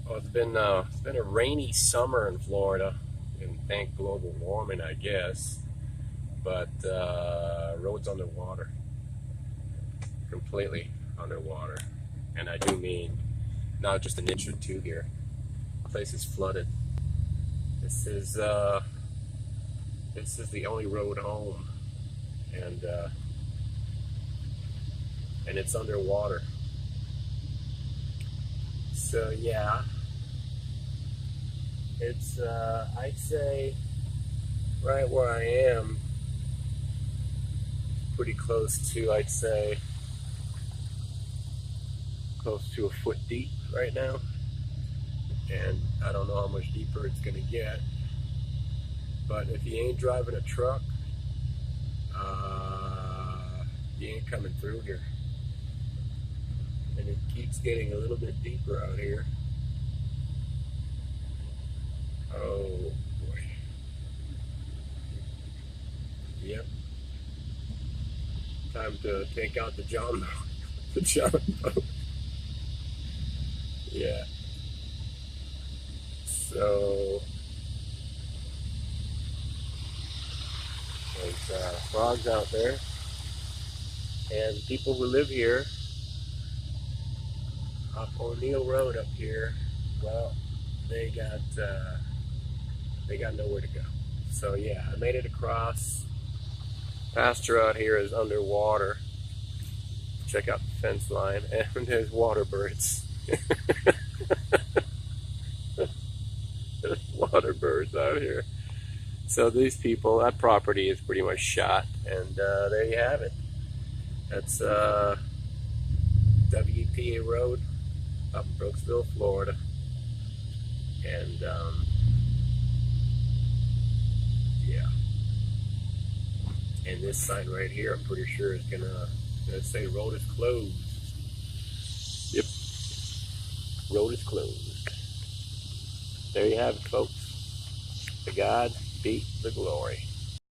Well, it's been a rainy summer in Florida, and thank global warming, I guess. But roads underwater, completely underwater, and I do mean not just an inch or two here. The place is flooded. This is the only road home, and it's underwater. So yeah. It's, I'd say, right where I am, pretty close to, I'd say, close to a foot deep right now. And I don't know how much deeper it's gonna get. But if you ain't driving a truck, you ain't coming through here. And it keeps getting a little bit deeper out here. Oh boy. Yep. Time to take out the John boat. The John boat. Yeah. So there's frogs out there, and people who live here up O'Neill Road up here, well, they got nowhere to go. So yeah, I made it across. Pasture out here is underwater. Check out the fence line, and there's water birds. There's water birds out here. So these people, that property is pretty much shot, and there you have it. That's WPA Road up Brooksville, Florida. And yeah. And this sign right here, I'm pretty sure is gonna say road is closed. Yep. Road is closed. There you have it, folks. To God be the glory.